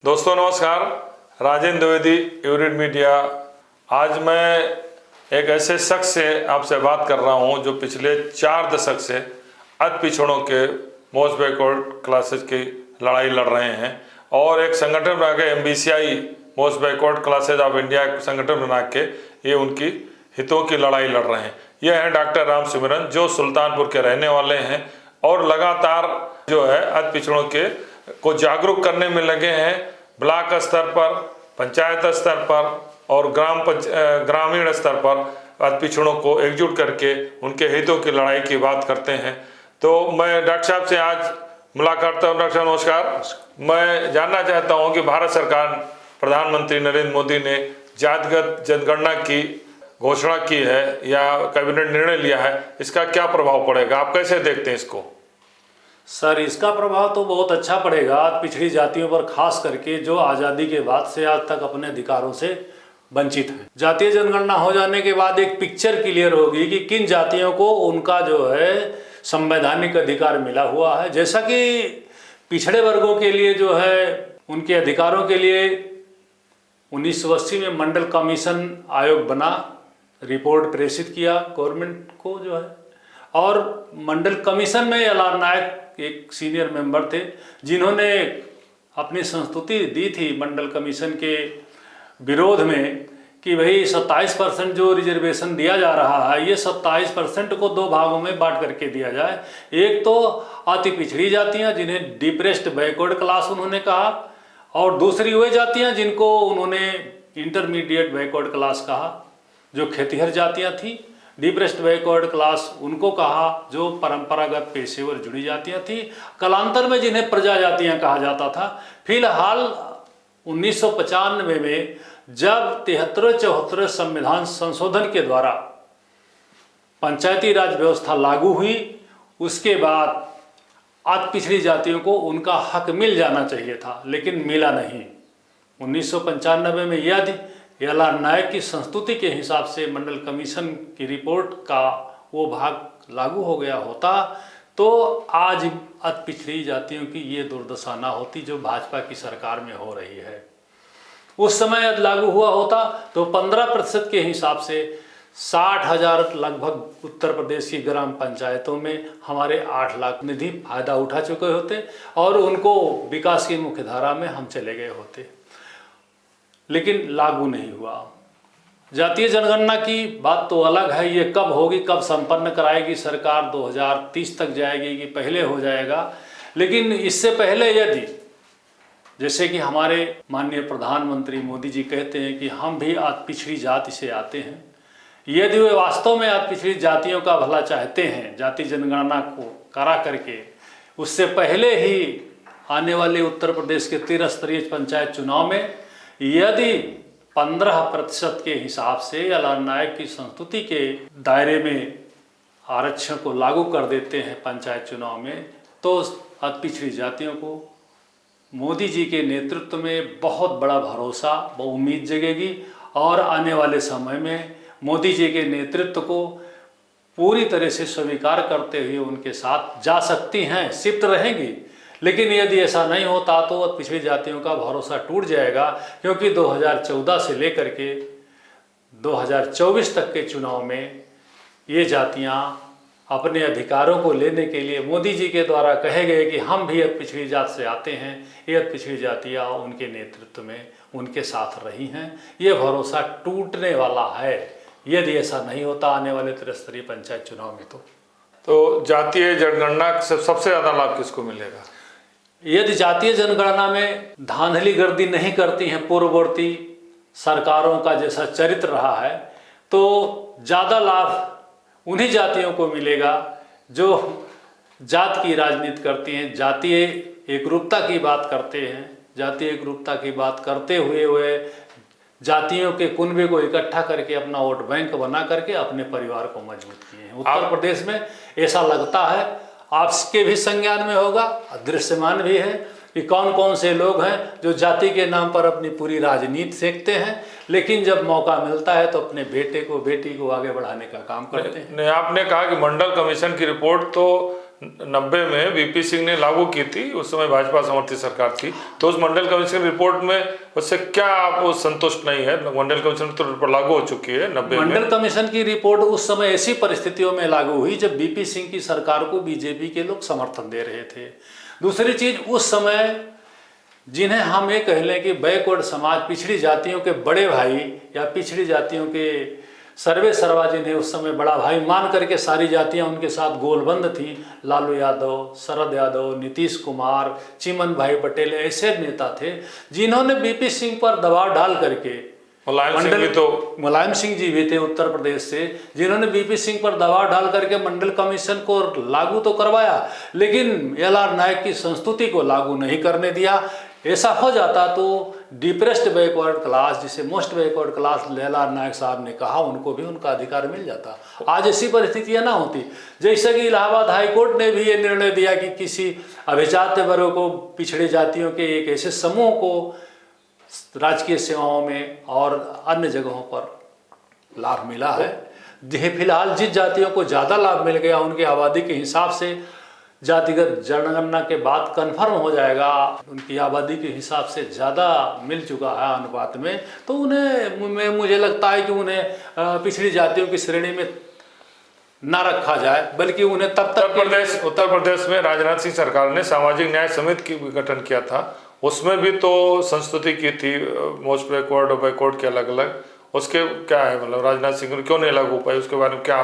दोस्तों नमस्कार, Rajendra Dwivedi, unit media. आज मैं एक ऐसे शख्स से आपसे बात कर रहा हूं जो पिछले 4 दशक से अति पिछड़ों के मोस्ट बैकवर्ड क्लासेस की लड़ाई लड़ रहे हैं और एक संगठन बना के MBCI most backward classes of India संगठन बना के ये उनकी हितों की लड़ाई लड़ रहे हैं। ये हैं डॉक्टर राम सिमरन, जो सुल्तानपुर के रहने वाले हैं और लगातार जो है अति पिछड़ों के को जागरूक करने में लगे हैं। ब्लॉक स्तर पर, पंचायत स्तर पर और ग्रामीण स्तर पर अति पिछड़ों को एकजुट करके उनके हितों की लड़ाई की बात करते हैं। तो मैं डॉक्टर साहब से आज मुलाकात करता हूँ। डॉक्टर साहब नमस्कार। मैं जानना चाहता हूँ कि भारत सरकार, प्रधानमंत्री नरेंद्र मोदी ने जातिगत जनगणना की घोषणा की है या कैबिनेट निर्णय लिया है, इसका क्या प्रभाव पड़ेगा? आप कैसे देखते हैं इसको? सर, इसका प्रभाव तो बहुत अच्छा पड़ेगा पिछड़ी जातियों पर, खास करके जो आज़ादी के बाद से आज तक अपने अधिकारों से वंचित हैं। जातीय जनगणना हो जाने के बाद एक पिक्चर क्लियर होगी कि किन जातियों को उनका जो है संवैधानिक अधिकार मिला हुआ है। जैसा कि पिछड़े वर्गों के लिए जो है उनके अधिकारों के लिए 1980 में मंडल कमीशन आयोग बना, रिपोर्ट प्रेषित किया गवर्नमेंट को जो है, और मंडल कमीशन में एल.आर. नायक एक सीनियर मेंबर थे जिन्होंने अपनी संस्तुति दी थी मंडल कमीशन के विरोध में कि भाई 27% जो रिजर्वेशन दिया जा रहा है, ये 27% को 2 भागों में बांट करके दिया जाए। एक तो अति पिछड़ी जातियां जिन्हें डिप्रेस्ड बैकवर्ड क्लास उन्होंने कहा, और दूसरी वे जातियां जिनको उन्होंने इंटरमीडिएट बैकवर्ड क्लास कहा, जो खेतिहर जातियां थी। डिप्रेस्ड बैकवर्ड क्लास उनको कहा जो परंपरागत पेशेवर जुड़ी जातियां थी, कालांतर में जिन्हें प्रजा जातियां कहा जाता था। फिलहाल 1995 में जब 73-74 संविधान संशोधन के द्वारा पंचायती राज व्यवस्था लागू हुई, उसके बाद अति पिछड़ी जातियों को उनका हक मिल जाना चाहिए था, लेकिन मिला नहीं। 1995 में यदि एल.आर. नायक की संस्तुति के हिसाब से मंडल कमीशन की रिपोर्ट का वो भाग लागू हो गया होता तो आज अति पिछड़ी जातियों की ये दुर्दशा ना होती जो भाजपा की सरकार में हो रही है। उस समय यदि लागू हुआ होता तो 15% के हिसाब से 60,000 लगभग उत्तर प्रदेश की ग्राम पंचायतों में हमारे 8 लाख निधि फायदा उठा चुके होते और उनको विकास की मुख्यधारा में हम चले गए होते, लेकिन लागू नहीं हुआ। जातीय जनगणना की बात तो अलग है, ये कब होगी, कब संपन्न कराएगी सरकार, 2030 तक जाएगी कि पहले हो जाएगा। लेकिन इससे पहले यदि, जैसे कि हमारे माननीय प्रधानमंत्री मोदी जी कहते हैं कि हम भी अति पिछड़ी जाति से आते हैं, यदि वे वास्तव में अति पिछड़ी जातियों का भला चाहते हैं, जाति जनगणना को करा करके उससे पहले ही आने वाले उत्तर प्रदेश के 13 स्तरीय पंचायत चुनाव में यदि 15% के हिसाब से एल.आर. नायक की संस्तुति के दायरे में आरक्षण को लागू कर देते हैं पंचायत चुनाव में, तो अति पिछड़ी जातियों को मोदी जी के नेतृत्व में बहुत बड़ा भरोसा व उम्मीद जगेगी और आने वाले समय में मोदी जी के नेतृत्व को पूरी तरह से स्वीकार करते हुए उनके साथ जा सकती हैं, शिफ्ट रहेंगी। लेकिन यदि ऐसा नहीं होता तो पिछड़ी जातियों का भरोसा टूट जाएगा, क्योंकि 2014 से लेकर के 2024 तक के चुनाव में ये जातियां अपने अधिकारों को लेने के लिए मोदी जी के द्वारा कहे गए कि हम भी अब पिछड़ी जात से आते हैं, ये पिछड़ी जातियां उनके नेतृत्व में उनके साथ रही हैं। ये भरोसा टूटने वाला है यदि ऐसा नहीं होता आने वाले त्रिस्तरीय पंचायत चुनाव में। तो जातीय जनगणना से सबसे ज़्यादा लाभ किसको मिलेगा? यदि जातीय जनगणना में धांधली गर्दी नहीं करती हैं पूर्ववर्ती सरकारों का जैसा चरित्र रहा है, तो ज़्यादा लाभ उन्हीं जातियों को मिलेगा जो जात की राजनीति करती हैं, जातीय एकरूपता की बात करते हैं। जातीय एकरूपता की बात करते हुए वे जातियों के कुनबे को इकट्ठा करके अपना वोट बैंक बना करके अपने परिवार को मजबूत किए हैं। उत्तर प्रदेश में ऐसा लगता है, आपके भी संज्ञान में होगा, दृश्यमान भी है कि कौन कौन से लोग हैं जो जाति के नाम पर अपनी पूरी राजनीति सेकते हैं, लेकिन जब मौका मिलता है तो अपने बेटे को बेटी को आगे बढ़ाने का काम करते हैं। नहीं, आपने कहा कि मंडल कमीशन की रिपोर्ट तो 90 में वीपी सिंह ने लागू की थी, उस समय भाजपा समर्थित सरकार थी, तो उस मंडल कमीशन रिपोर्ट में उससे क्या आपको संतुष्ट नहीं है? मंडल कमीशन तो रिपोर्ट लागू हो चुकी है 90 में। मंडल कमीशन की रिपोर्ट उस समय ऐसी परिस्थितियों में लागू हुई जब वीपी सिंह की सरकार को बीजेपी के लोग समर्थन दे रहे थे। दूसरी चीज, उस समय जिन्हें हम ये कह लें कि बैकवर्ड समाज, पिछड़ी जातियों के बड़े भाई या पिछड़ी जातियों के सर्वे सर्वा, जिन्हें उस समय बड़ा भाई मान करके सारी जातियां उनके साथ गोलबंद थी, लालू यादव, शरद यादव, नीतीश कुमार, चिमन भाई पटेल, ऐसे नेता थे जिन्होंने वीपी सिंह पर दबाव डाल करके, मुलायम सिंह जी भी थे उत्तर प्रदेश से, जिन्होंने वीपी सिंह पर दबाव डाल करके मंडल कमीशन को लागू तो करवाया, लेकिन एल.आर. नायक की संस्तुति को लागू नहीं करने दिया। ऐसा हो जाता तो डिप्रेस्ड बैकवर्ड क्लास, जिसे मोस्ट बैकवर्ड क्लास एल.आर. नायक साहब ने कहा, उनको भी उनका अधिकार मिल जाता। आज ऐसी परिस्थितियां ना होती। जैसे कि इलाहाबाद हाई कोर्ट ने भी ये निर्णय दिया कि किसी अभिजात वर्ग को, पिछड़े जातियों के एक ऐसे समूह को राजकीय सेवाओं में और अन्य जगहों पर लाभ मिला है। फिलहाल जिस जातियों को ज़्यादा लाभ मिल गया, उनकी आबादी के हिसाब से जातिगत जनगणना के बाद कन्फर्म हो जाएगा, उनकी आबादी के हिसाब से ज़्यादा मिल चुका है अनुपात में, तो उन्हें, मुझे लगता है कि उन्हें पिछड़ी जातियों की श्रेणी में ना रखा जाए, बल्कि उन्हें तब तक। उत्तर प्रदेश में राजनाथ सिंह सरकार ने सामाजिक न्याय समिति की गठन किया था, उसमें भी तो संस्तुति की थी मोस्ट बैकवर्ड और बैकवर्ड के अलग अलग। उसके क्या है, मतलब राजनाथ सिंह ने क्यों नहीं लागू पाई, उसके बारे में क्या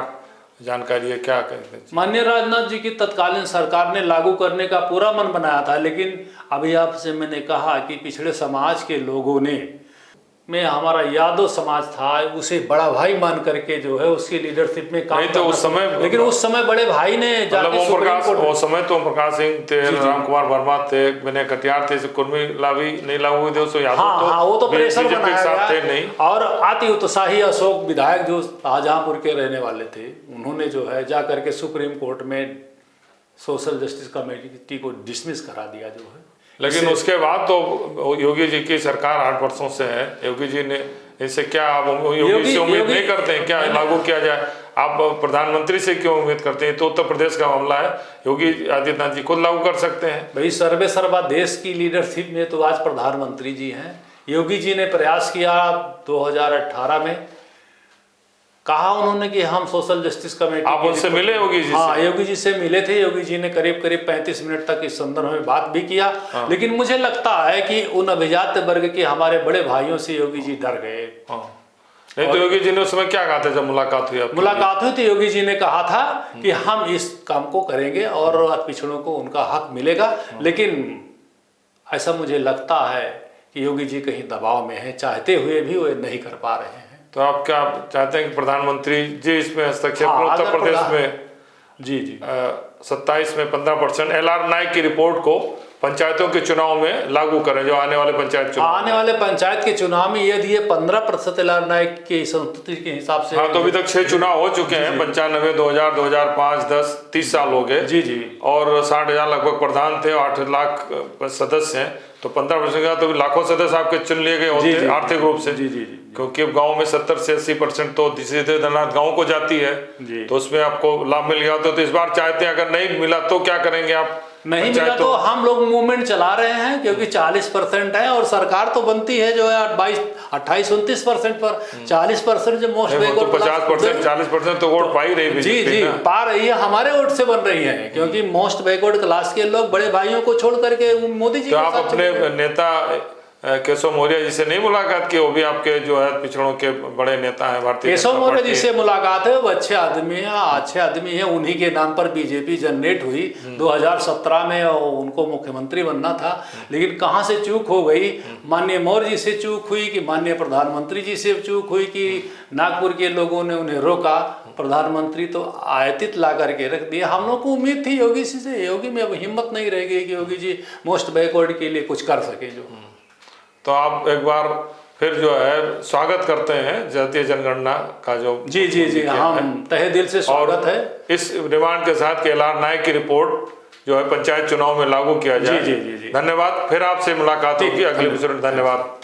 जानकारी है, क्या कहते हैं? माननीय राजनाथ जी की तत्कालीन सरकार ने लागू करने का पूरा मन बनाया था, लेकिन अभी आपसे मैंने कहा कि पिछड़े समाज के लोगों ने, में हमारा यादव समाज था, उसे बड़ा भाई मान करके जो है उसकी लीडरशिप में काम, नहीं तो उस समय, लेकिन उस समय बड़े भाई ने उस समय तो ओम प्रकाश सिंह थे, राम कुमार वर्मा थे, विनय कटियार थे, कुर्मी लावी नहीं लागू हुए थे, वो तो प्रेशर बनाया थे नहीं। और अति उत्साही अशोक विधायक जो शाहजहांपुर के रहने वाले थे, उन्होंने जो है जा करके सुप्रीम कोर्ट में सोशल जस्टिस कमेटी को डिसमिस करा दिया जो है। लेकिन उसके बाद तो योगी जी की सरकार 8 वर्षों से है। योगी जी ने इससे क्या, आप योगी से उम्मीद नहीं करते हैं क्या लागू किया जाए? आप प्रधानमंत्री से क्यों उम्मीद करते हैं? तो उत्तर प्रदेश का मामला है, योगी आदित्यनाथ जी खुद लागू कर सकते हैं। भाई सर्वे सर्वा देश की लीडरशिप में तो आज प्रधानमंत्री जी हैं। योगी जी ने प्रयास किया 2018 में, कहा उन्होंने कि हम सोशल जस्टिस कमेटी, आप उनसे मिले योगी जी? हाँ, योगी जी से मिले थे। योगी जी ने करीब 35 मिनट तक इस संदर्भ में बात भी किया। लेकिन मुझे लगता है कि उन अभिजात वर्ग के हमारे बड़े भाइयों से योगी जी डर गए। नहीं तो योगी जी ने उस समय क्या कहा था जब मुलाकात हुई थी? योगी जी ने कहा था कि हम इस काम को करेंगे और पिछड़ों को उनका हक मिलेगा। लेकिन ऐसा मुझे लगता है कि योगी जी कहीं दबाव में है, चाहते हुए भी वो नहीं कर पा रहे हैं। तो आप क्या चाहते हैं कि प्रधानमंत्री जी इसमें हस्तक्षेप? उत्तर प्रदेश में जी 27 में 15% एल.आर. नायक की रिपोर्ट को पंचायतों के चुनाव में लागू करें, जो आने वाले पंचायत के चुनाव में यदि ये 15% एल.आर. नायक की संस्तुति के हिसाब से। हाँ, तो अभी तक 6 चुनाव हो चुके हैं, 95, 2000, 2005, 10, 30 साल हो गए जी और 60,000 लगभग प्रधान थे, 8 लाख सदस्य हैं, तो 15% का तो लाखों सदस्य आपके चुन लिए गए होते हैं आर्थिक रूप से। क्योंकि गांव में 70 से 80% तो सीधे धनात गांव को जाती है, तो उसमें आपको लाभ मिल गया। तो इस बार चाहते हैं, अगर नहीं मिला तो क्या करेंगे आप? नहीं मिला तो हम लोग मूवमेंट चला रहे हैं, क्योंकि 40% है और सरकार तो बनती है जो है 28-29% पर। 40% जो मोस्ट बैकवर्ड, 50%, 40% तो वोट पा ही रही जी पा रही है, हमारे वोट से बन रही है, क्योंकि मोस्ट बैकवर्ड क्लास के लोग बड़े भाइयों को छोड़ करके मोदी जी। तो आप अपने नेता केशव मौर्य जी से नहीं मुलाकात की? वो भी आपके जो है पिछड़ों के बड़े नेता हैं भारतीय। केशव मौर्य जी से मुलाकात है, वो अच्छे आदमी हैं, उन्हीं के नाम पर बीजेपी जनरेट हुई 2017 में, उनको मुख्यमंत्री बनना था। लेकिन कहाँ से चूक हो गई? माननीय मौर्य जी से चूक हुई कि माननीय प्रधानमंत्री जी से चूक हुई कि नागपुर के लोगों ने उन्हें रोका? प्रधानमंत्री तो आयतित ला करके रख दिया। हम लोग को उम्मीद थी योगी जी से, योगी में अब हिम्मत नहीं रह गई कि योगी जी मोस्ट बैकवर्ड के लिए कुछ कर सके जो। तो आप एक बार फिर जो है स्वागत करते हैं जातीय जनगणना का जो। जी हम तहे दिल से स्वागत है। इस डिमांड के साथ कि एल.आर. नायक की रिपोर्ट जो है पंचायत चुनाव में लागू किया जाए। जी। धन्यवाद। फिर आपसे मुलाकात होगी अगले एपिसोड में। धन्यवाद।